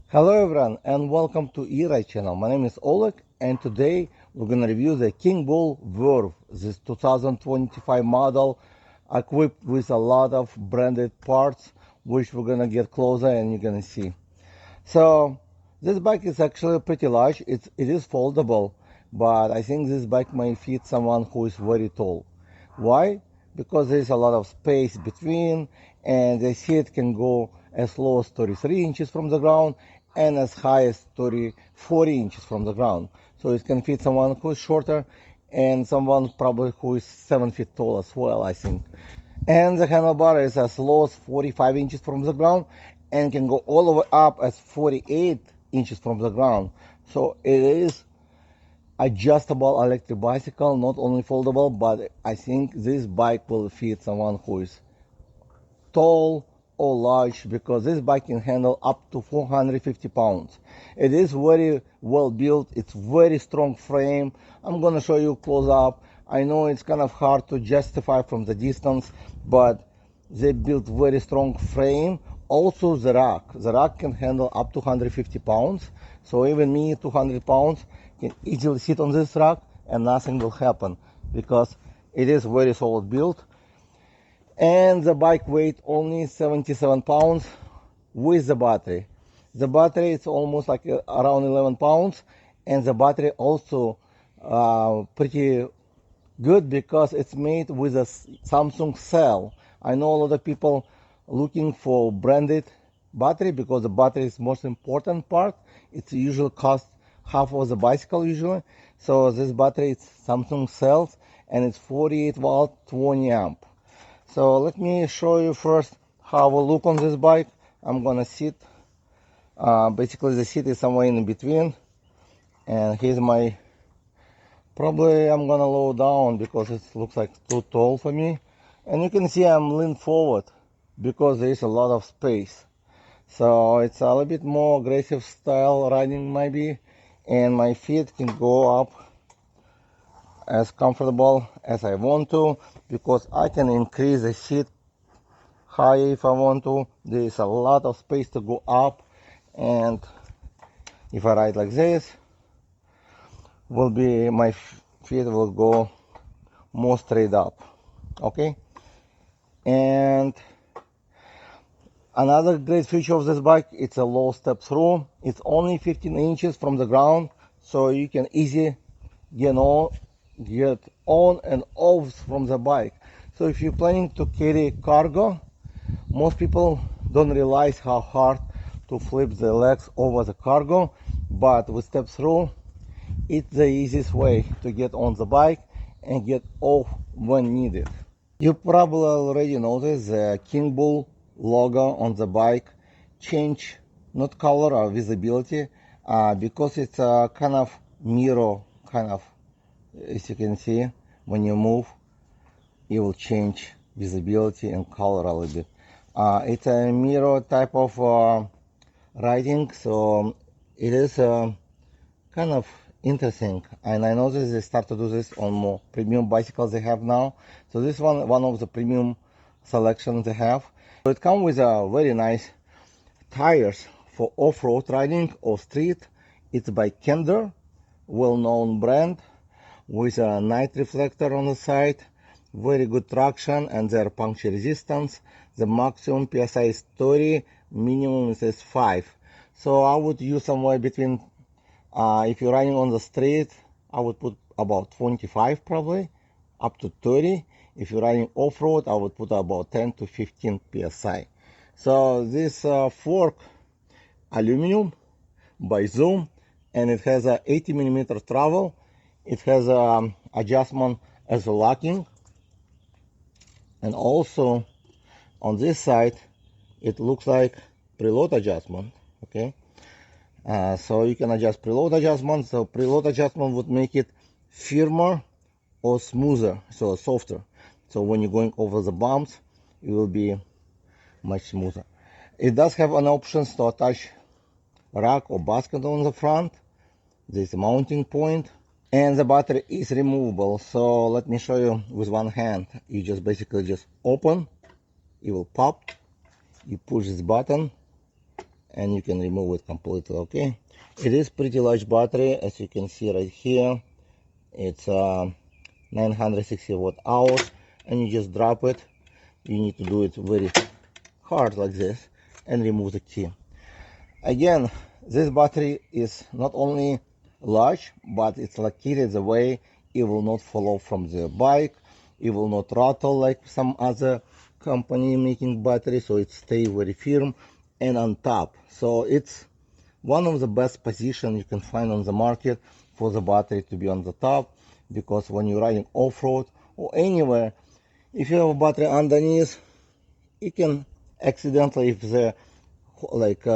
Hello everyone and welcome to eRide channel. My name is Oleg and today we're gonna review the Kingbull Verve, this 2025 model equipped with a lot of branded parts, which we're gonna get closer and you're gonna see. So this bike is actually pretty large. It is foldable, but I think this bike may fit someone who is very tall. Why? Because there's a lot of space between, and the seat can go as low as 33 inches from the ground and as high as 40 inches from the ground. So it can fit someone who is shorter and someone probably who is 7 feet tall as well, I think. And the handlebar is as low as 45 inches from the ground and can go all the way up as 48 inches from the ground. So it is adjustable electric bicycle, not only foldable, but I think this bike will fit someone who is tall or large, because this bike can handle up to 450 pounds. It is very well built. It's very strong frame. I'm gonna show you close up. I know it's kind of hard to justify from the distance, but they built very strong frame. Also the rack can handle up to 150 pounds. So even me, 200 pounds, can easily sit on this rack and nothing will happen, because it is very solid build. And the bike weight only 77 pounds with the battery. The battery is almost like around 11 pounds, and the battery also pretty good because it's made with a Samsung cell. I know a lot of people looking for branded battery because the battery is most important part. It usually costs half of the bicycle usually. So this battery is Samsung cells and it's 48 watt 20 amp. So let me show you first how we look on this bike. I'm gonna sit. Basically the seat is somewhere in between, and here's my. Probably I'm gonna lower down because it looks like too tall for me. And you can see I'm leaned forward because there is a lot of space. So it's a little bit more aggressive style riding maybe, and my feet can go up as comfortable as I want to, because I can increase the seat high if I want to. There is a lot of space to go up, and if I ride like this, will be my feet will go more straight up. Okay. And another great feature of this bike, it's a low step through. It's only 15 inches from the ground, so you can easily get on and off from the bike. So if you're planning to carry cargo, most people don't realize how hard to flip the legs over the cargo, but with step through, it's the easiest way to get on the bike and get off when needed. You probably already noticed the Kingbull logo on the bike change, not color or visibility, because it's a kind of mirror, kind of, as you can see, when you move, it will change visibility and color a little bit. It's a mirror type of riding, so it is kind of interesting, and I noticed they start to do this on more premium bicycles they have now. So this one of the premium selections they have. So it comes with a very nice tires for off-road riding or street. It's by Kenda, well-known brand, with a night reflector on the side, very good traction, and their puncture resistance. The maximum PSI is 30, minimum is 5. So I would use somewhere between, if you're riding on the street, I would put about 25 probably, up to 30. If you're riding off-road, I would put about 10 to 15 PSI. So this fork, aluminum by Zoom, and it has a 80 millimeter travel. It has adjustment as a locking, and also on this side it looks like preload adjustment. Okay, so you can adjust preload adjustment. So preload adjustment would make it firmer or smoother, so softer. So when you're going over the bumps, it will be much smoother. It does have an option to attach rack or basket on the front. There's a mounting point, and the battery is removable. So let me show you with one hand. You just basically just open, it will pop, you push this button, and you can remove it completely. Okay, it is pretty large battery, as you can see right here. It's 960 watt hours, and you just drop it. You need to do it very hard like this and remove the key. Again, this battery is not only large, but it's located the way it will not fall off from the bike. It will not rattle like some other company making batteries, so it stays very firm and on top. So it's one of the best positions you can find on the market for the battery to be on the top, because when you're riding off-road or anywhere, if you have a battery underneath, it can accidentally, if the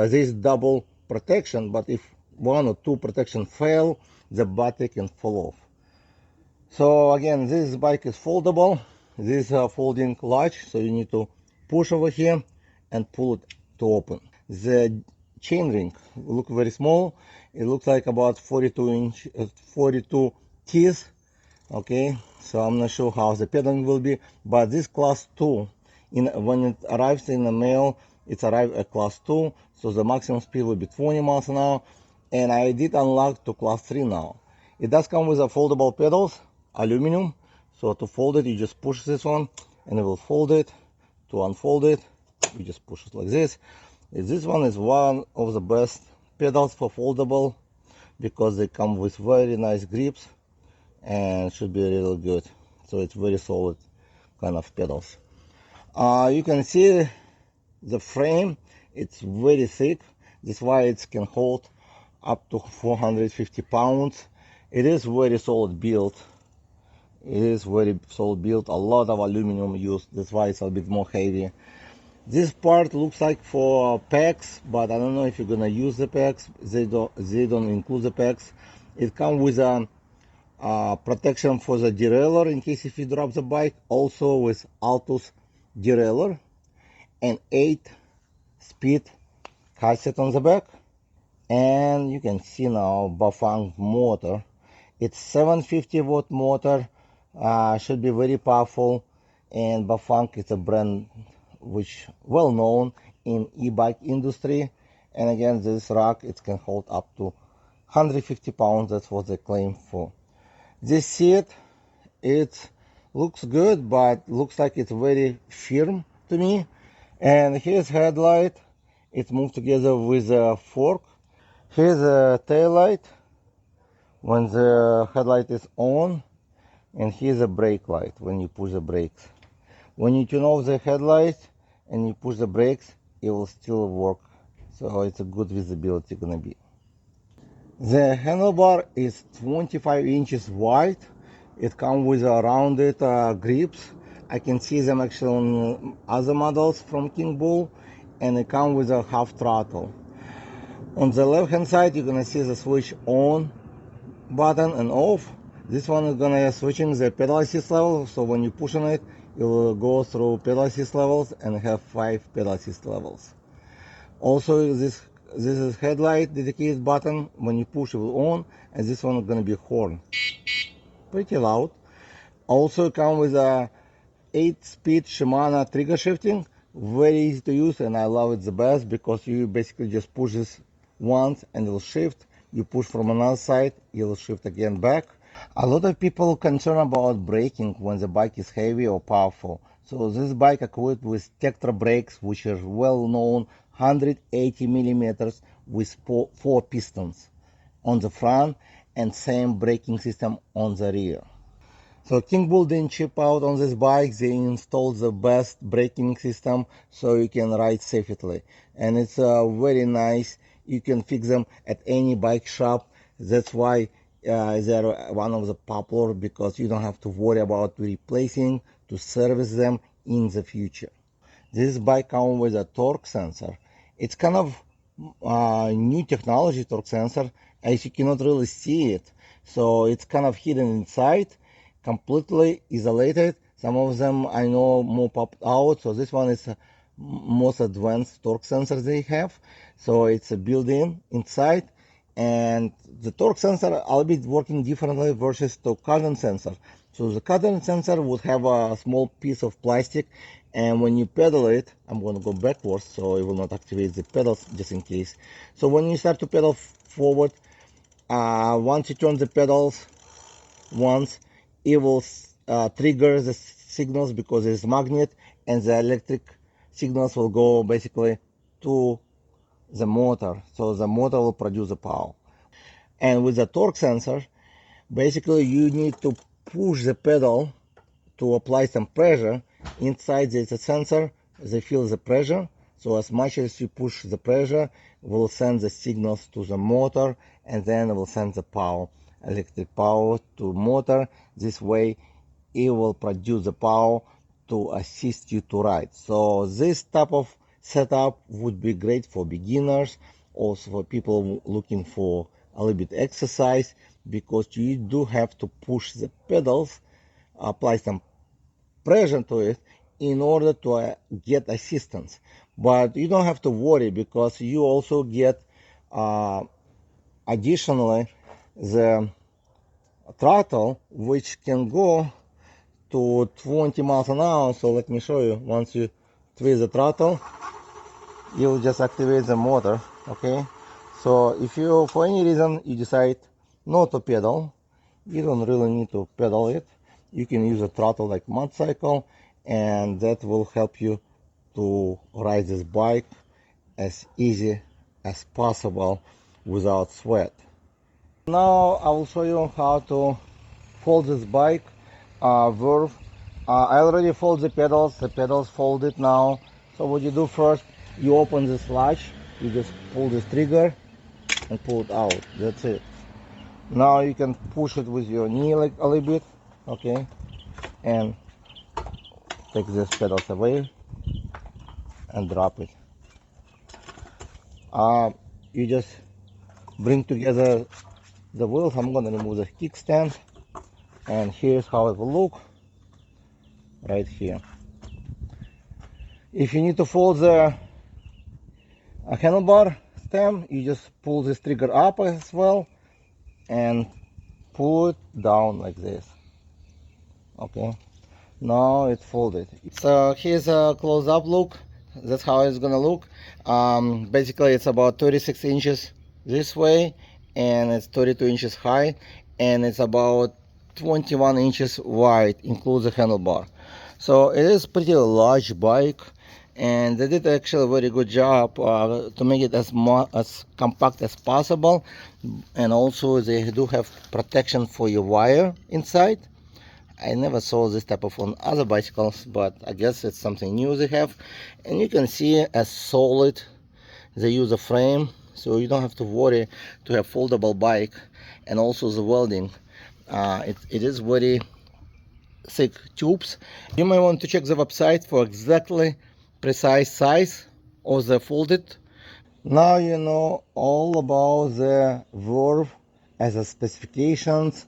this double protection, but if one or two protection fail, the battery can fall off. So again, this bike is foldable. This is folding latch, so you need to push over here and pull it to open. The chainring look very small. It looks like about 42 teeth. Okay, so I'm not sure how the pedaling will be, but this class 2, when it arrives in the mail, it's arrived at class 2, so the maximum speed will be 20 miles an hour, and I did unlock to class 3 now. It does come with a foldable pedals, aluminum, so to fold it, you just push this one, and it will fold it. To unfold it, you just push it like this. This one is one of the best pedals for foldable, because they come with very nice grips, and should be really good. So it's very solid kind of pedals. You can see the frame, it's very thick. That's why it can hold up to 450 pounds. It is very solid build. It is very solid build. A lot of aluminum used. That's why it's a bit more heavy. This part looks like for packs, but I don't know if you're gonna use the packs. They don't include the packs. It comes with a protection for the derailleur in case if you drop the bike, also with Altus derailleur, and 8-speed cassette on the back. And you can see now Bafang motor. It's 750 watt motor, should be very powerful, and Bafang is a brand which well known in e-bike industry. And again, this rack, it can hold up to 150 pounds. That's what they claim for. This seat, it looks good, but looks like it's very firm to me. And here's headlight. It's moved together with a fork. Here's a tail light when the headlight is on, and here's a brake light when you push the brakes. When you turn off the headlight and you push the brakes, it will still work. So it's a good visibility gonna be. The handlebar is 25 inches wide. It comes with rounded grips. I can see them actually on other models from Kingbull, and it comes with a half throttle. On the left hand side, you're gonna see the switch on button and off. This one is gonna switching the pedal assist level, so when you push on it, it will go through pedal assist levels and have 5 pedal assist levels. Also, this is headlight dedicated button. When you push, it will on, and this one is gonna be horn, pretty loud. Also come with a 8-speed Shimano trigger shifting, very easy to use, and I love it the best because you basically just push this once and it will shift. You push from another side, it will shift again back. A lot of people concerned about braking when the bike is heavy or powerful. So this bike equipped with Tektro brakes, which are well known, 180 millimeters with 4 pistons on the front and same braking system on the rear. So Kingbull didn't chip out on this bike. They installed the best braking system so you can ride safely, and it's very nice. You can fix them at any bike shop. That's why they're one of the popular, because you don't have to worry about replacing to service them in the future. This bike comes with a torque sensor. It's kind of new technology torque sensor, as you cannot really see it. So it's kind of hidden inside, completely isolated. Some of them I know more popped out. So this one is most advanced torque sensor they have. So it's a built-in inside, and the torque sensor will be working differently versus the current sensor. So the current sensor would have a small piece of plastic, and when you pedal it, I'm going to go backwards so it will not activate the pedals just in case. So when you start to pedal forward, once you turn the pedals once, it will trigger the signals because it's magnet, and the electric signals will go basically to the motor, so the motor will produce the power. And with the torque sensor, basically you need to push the pedal to apply some pressure. Inside there's a sensor, they feel the pressure, so as much as you push the pressure, will send the signals to the motor, and then it will send the power, electric power to motor. This way it will produce the power to assist you to ride. So this type of setup would be great for beginners, also for people looking for a little bit exercise, because you do have to push the pedals, apply some pressure to it in order to get assistance. But you don't have to worry, because you also get additionally the throttle, which can go to 20 miles an hour. So let me show you. Once you twist the throttle, you'll just activate the motor. Okay, so if you for any reason you decide not to pedal, you don't really need to pedal it. You can use a throttle like motorcycle, and that will help you to ride this bike as easy as possible without sweat. Now I will show you how to fold this bike Verve. I already fold the pedals folded now. So what you do first, you open this latch, you just pull this trigger and pull it out. That's it. Now you can push it with your knee like a little bit, okay, and take these pedals away and drop it. You just bring together the wheels. I'm going to remove the kickstand, and here's how it will look right here. If you need to fold the handlebar stem, you just pull this trigger up as well and pull it down like this. Okay, now it's folded. So here's a close-up look. That's how it's gonna look. Basically it's about 36 inches this way, and it's 32 inches high, and it's about 21 inches wide, includes the handlebar. So it is pretty large bike, and they did actually a very good job to make it as compact as possible. And also they do have protection for your wire inside. I never saw this type of on other bicycles, but I guess it's something new they have. And you can see as solid they use a frame, so you don't have to worry to have foldable bike. And also the welding, it is very thick tubes. You may want to check the website for exactly precise size of the folded. Now you know all about the Verve as a specifications,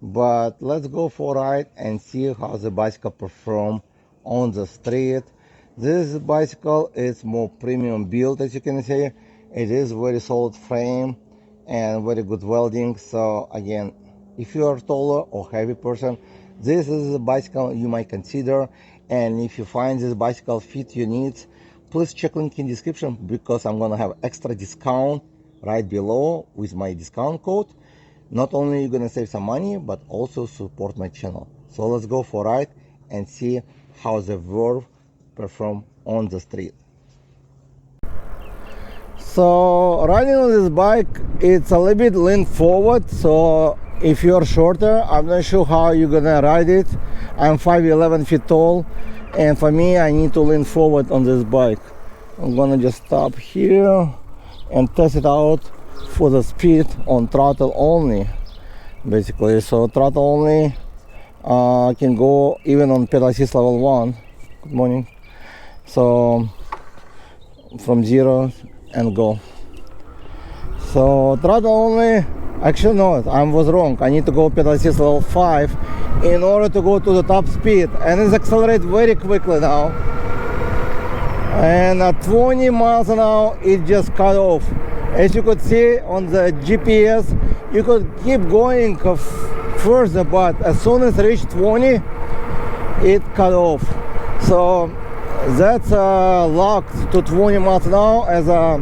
but let's go for a ride and see how the bicycle perform on the street. This bicycle is more premium built, as you can see. It is very solid frame and very good welding. So again, if you are taller or heavy person, this is a bicycle you might consider. And if you find this bicycle fit your needs, please check link in description, because I'm gonna have extra discount right below with my discount code. Not only you're gonna save some money, but also support my channel. So let's go for a ride and see how the Verve perform on the street. So riding on this bike, it's a little bit lean forward. So if you're shorter, I'm not sure how you're gonna ride it. I'm 5'11" feet tall, and for me, I need to lean forward on this bike. I'm gonna just stop here and test it out for the speed on throttle only, basically. So throttle only, I can go even on pedal assist level 1. Good morning. So from 0 and go. So throttle only, actually no, I was wrong. I need to go pedal assist level 5 in order to go to the top speed, and it's accelerate very quickly now. And at 20 miles an hour, it just cut off. As you could see on the GPS, you could keep going further, but as soon as it reached 20, it cut off. So that's locked to 20 miles an hour as a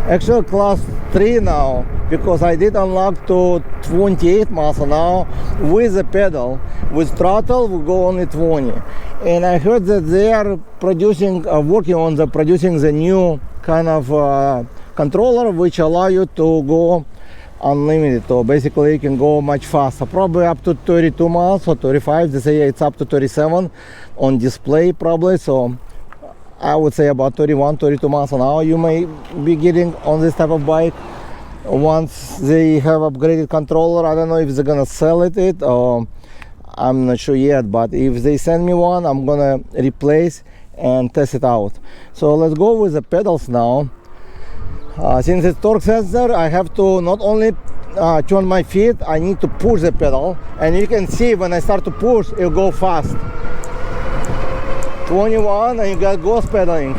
actual class 3 now, because I did unlock to 28 miles an hour with the pedal. With throttle we go only 20. And I heard that they are producing, working on producing the new kind of controller which allow you to go unlimited. So basically you can go much faster, probably up to 32 miles or 35. They say it's up to 37 on display probably. So I would say about 31, 32 miles an hour you may be getting on this type of bike. Once they have upgraded controller, I don't know if they're gonna sell it or I'm not sure yet, but if they send me one, I'm gonna replace and test it out. So let's go with the pedals now. Since it's torque sensor, I have to not only turn my feet, I need to push the pedal, and you can see when I start to push, it'll go fast. 21, and you got ghost pedaling.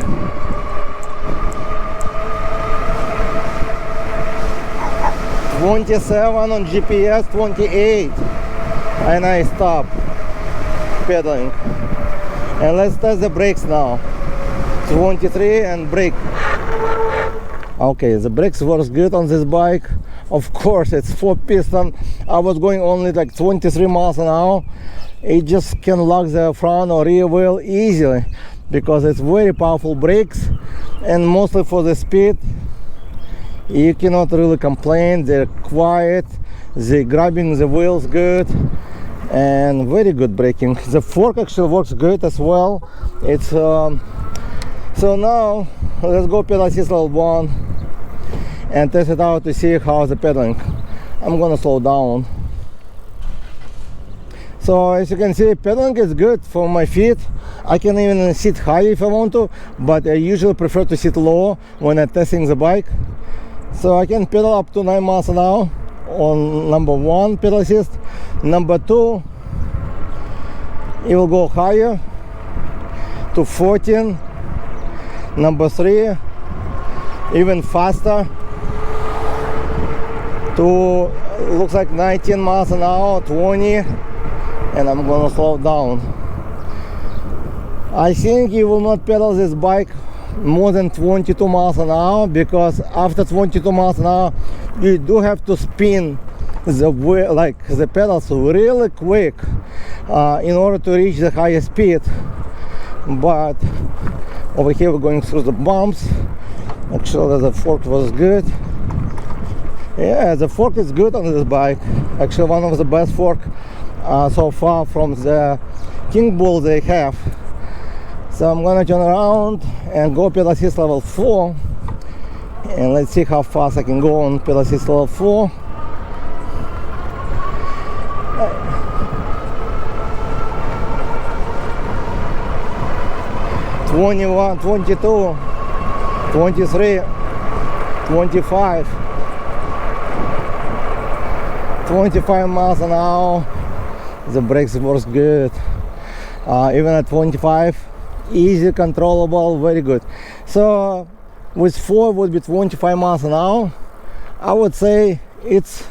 27 on GPS, 28, and I stop pedaling. And let's test the brakes now. 23 and brake. Okay, the brakes works good on this bike. Of course, it's 4-piston. I was going only like 23 miles an hour. It just can lock the front or rear wheel easily because it's very powerful brakes, and mostly for the speed you cannot really complain. They're quiet, they're grabbing the wheels good, and very good braking. The fork actually works good as well. It's so now let's go pedal assist level 1 and test it out to see how the pedaling. I'm gonna slow down. So as you can see, pedaling is good for my feet. I can even sit high if I want to, but I usually prefer to sit low when I'm testing the bike. So I can pedal up to 9 miles an hour on number 1 pedal assist. Number 2, it will go higher to 14. Number 3, even faster to looks like 19 miles an hour, 20. And I'm gonna slow down. I think you will not pedal this bike more than 22 miles an hour, because after 22 miles an hour you do have to spin the wheel, like the pedals really quick in order to reach the highest speed. But over here we're going through the bumps. Actually the fork was good. Yeah, the fork is good on this bike. Actually one of the best fork so far from the Kingbull they have. So I'm gonna turn around and go pedal assist level 4, and let's see how fast I can go on pedal assist level 4. $21, $22, $23, $25, $25 miles an hour. The brakes works good. Even at 25, easy, controllable, very good. So with 4 would be 25 miles an hour. I would say it's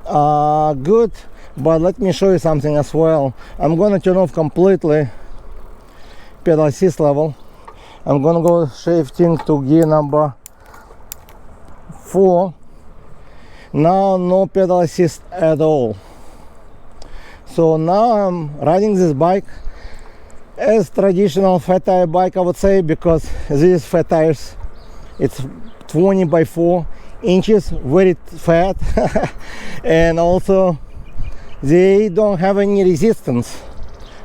good, but let me show you something as well. I'm gonna turn off completely pedal assist level. I'm gonna go shifting to gear number 4. Now no pedal assist at all. So now I'm riding this bike as traditional fat tire bike, I would say, because these fat tires, it's 20 by 4 inches, very fat, and also they don't have any resistance.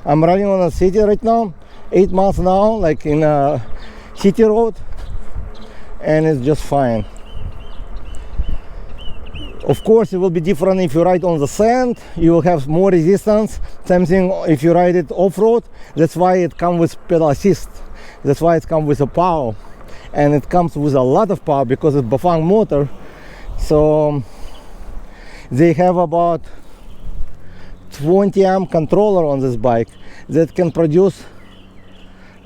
I'm riding on a city right now, 8 miles an hour, like in a city road, and it's just fine. Of course, it will be different if you ride on the sand. You will have more resistance. Same thing if you ride it off-road. That's why it comes with pedal assist. That's why it comes with a power, and it comes with a lot of power because it's Bafang motor. So they have about 20 amp controller on this bike that can produce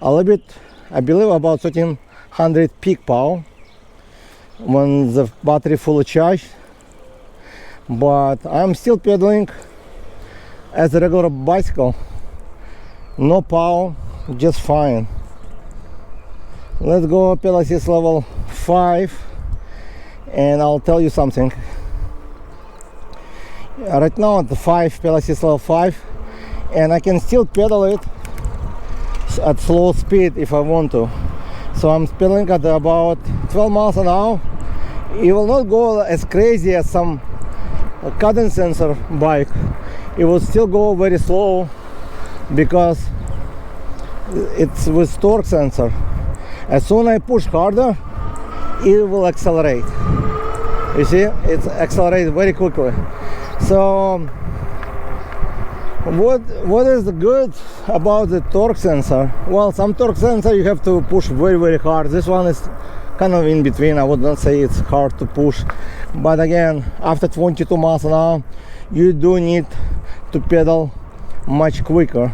a little bit, I believe about 1300 peak power when the battery fully charged. But I'm still pedaling as a regular bicycle. No power, just fine. Let's go pedal assist level 5 and I'll tell you something. Right now at the 5, pedal assist level 5, and I can still pedal it at slow speed if I want to. So I'm pedaling at about 12 miles an hour. It will not go as crazy as some cadence sensor bike. It will still go very slow because it's with torque sensor. As soon as I push harder, it will accelerate. You see, it's accelerates very quickly. So what is good about the torque sensor? Well, some torque sensor you have to push very hard. This one is kind of in between. I would not say it's hard to push, but again, after 22 miles an hour, you do need to pedal much quicker.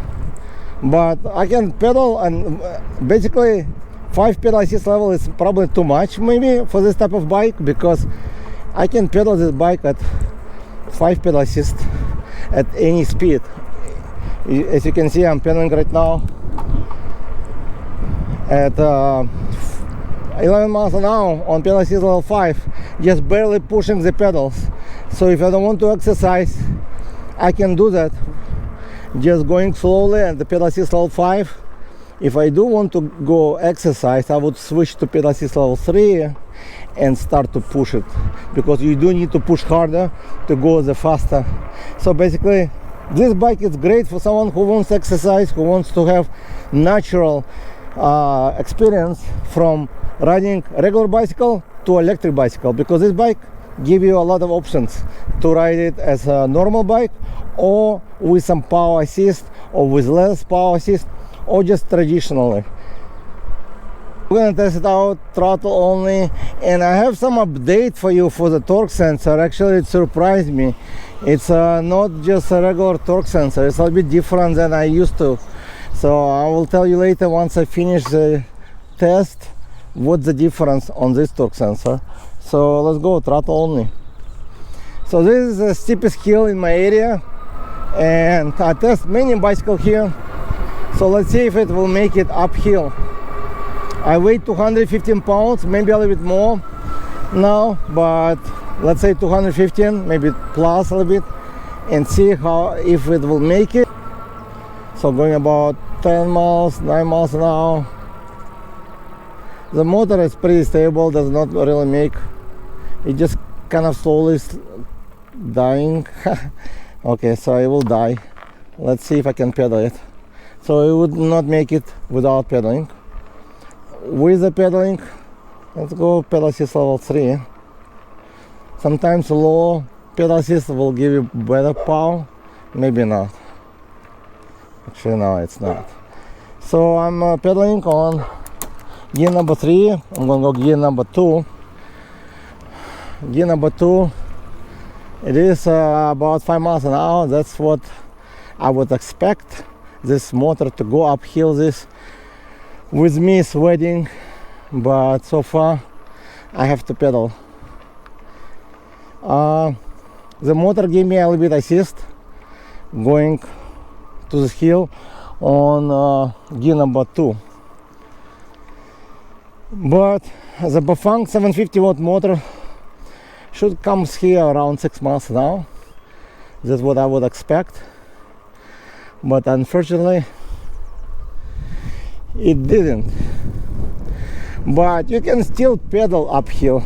But I can pedal, and basically 5 pedal assist level is probably too much maybe for this type of bike, because I can pedal this bike at 5 pedal assist at any speed. As you can see, I'm pedaling right now at 11 miles an hour on pedal assist level 5, just barely pushing the pedals. So if I don't want to exercise, I can do that just going slowly at the pedal assist level 5. If I do want to go exercise, I would switch to pedal assist level 3 and start to push it, because you do need to push harder to go the faster. So basically this bike is great for someone who wants to exercise, who wants to have natural experience from riding regular bicycle to electric bicycle, because this bike give you a lot of options to ride it as a normal bike, or with some power assist, or with less power assist, or just traditionally. We're gonna test it out throttle only, and I have some update for you for the torque sensor. Actually, it surprised me. It's not just a regular torque sensor, it's a little bit different than I used to. So I will tell you later, once I finish the test, what's the difference on this torque sensor. So let's go throttle only. So this is the steepest hill in my area, and I test many bicycles here. So let's see if it will make it uphill. I weigh 215 pounds, maybe a little bit more now, but let's say 215, maybe plus a little bit, and see if it will make it. So going about 10 miles, 9 miles an hour. The motor is pretty stable, does not really make, it just kind of slowly dying. Okay, so it will die. Let's see if I can pedal it. So it would not make it without pedaling. With the pedaling, let's go pedal assist level 3. Sometimes low pedal assist will give you better power, maybe not. Actually no, it's not. So I'm pedaling on gear number 3. I'm gonna go gear number 2. Gear number 2, it is about 5 miles an hour. That's what I would expect this motor to go uphill this with me sweating, but so far I have to pedal. The motor gave me a little bit assist going to this hill on gear number 2, but the Bafang 750 watt motor should come here around 6 miles an hour. That's what I would expect, but unfortunately it didn't. But you can still pedal uphill.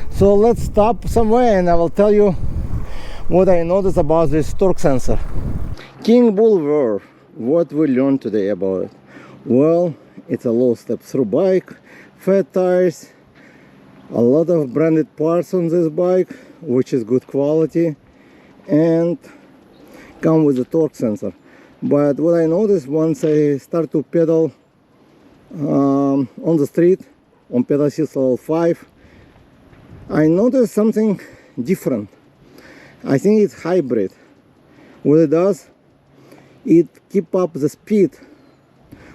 So let's stop somewhere and I will tell you what I noticed about this torque sensor. Kingbull Verve, what we learned today about it? Well, it's a low step through bike, fat tires, a lot of branded parts on this bike, which is good quality, and come with a torque sensor. But what I noticed once I start to pedal on the street on pedal assist level 5, I noticed something different. I think it's hybrid. What it does, it keep up the speed.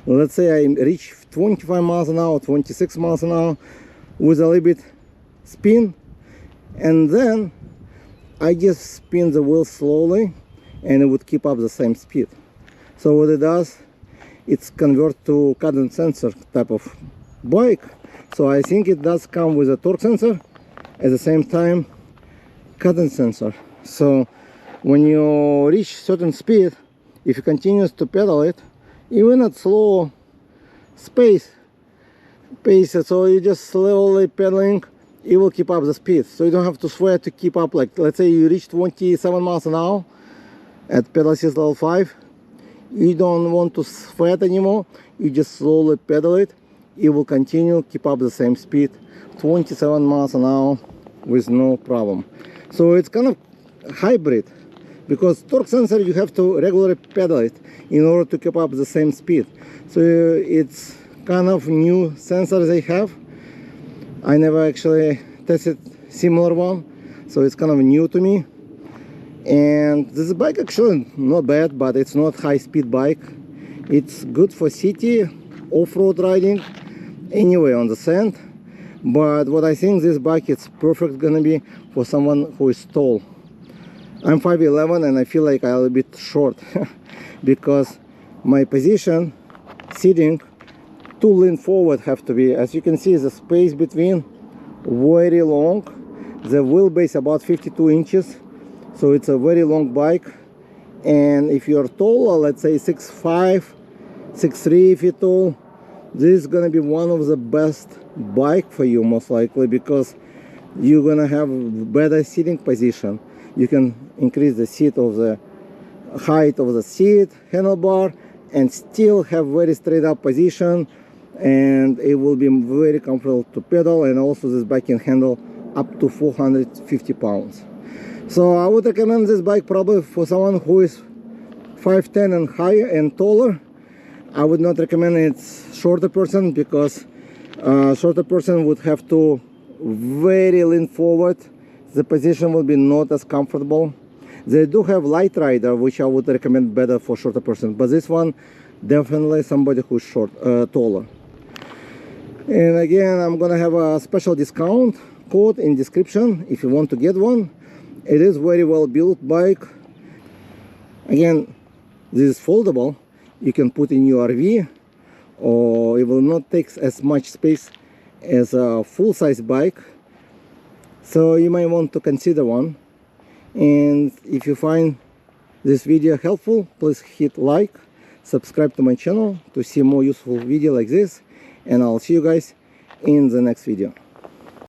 Let's say I reach 25 miles an hour, 26 miles an hour with a little bit spin, and then I just spin the wheel slowly and it would keep up the same speed. So what it does, it's convert to cadence sensor type of bike. So I think it does come with a torque sensor, at the same time cadence sensor. So when you reach certain speed, if you continue to pedal it, even at slow pace, so you just slowly pedaling, it will keep up the speed. So you don't have to sweat to keep up. Like, let's say you reach 27 miles an hour at pedal assist level 5, you don't want to sweat anymore, you just slowly pedal it, it will continue keep up the same speed, 27 miles an hour with no problem. So it's kind of hybrid, because torque sensor you have to regularly pedal it in order to keep up the same speed. So it's kind of new sensor they have. I never actually tested similar one, so it's kind of new to me. And this bike actually not bad, but it's not high-speed bike. It's good for city off-road riding, anyway on the sand. But what I think this bike is perfect gonna be for someone who is tall. I'm 5'11" and I feel like I'm a bit short because my position sitting to lean forward have to be, as you can see, the space between very long. The wheelbase about 52 inches, so it's a very long bike. And if you're taller, let's say 6'5", 6'3", if you're tall, this is gonna be one of the best bike for you, most likely, because you're gonna have better sitting position. You can increase the seat of the height of the seat, handlebar, and still have very straight up position, and it will be very comfortable to pedal. And also this bike can handle up to 450 pounds. So I would recommend this bike probably for someone who is 5'10" and higher and taller. I would not recommend it's shorter person, because shorter person would have to very lean forward. The position will be not as comfortable. They do have light rider, which I would recommend better for shorter person, but this one definitely somebody who's short, taller. And again, I'm gonna have a special discount code in description if you want to get one. It is very well built bike. Again, this is foldable. You can put in your RV, or it will not take as much space as a full-size bike. So you might want to consider one. And if you find this video helpful, please hit like, subscribe to my channel to see more useful video like this, and I'll see you guys in the next video.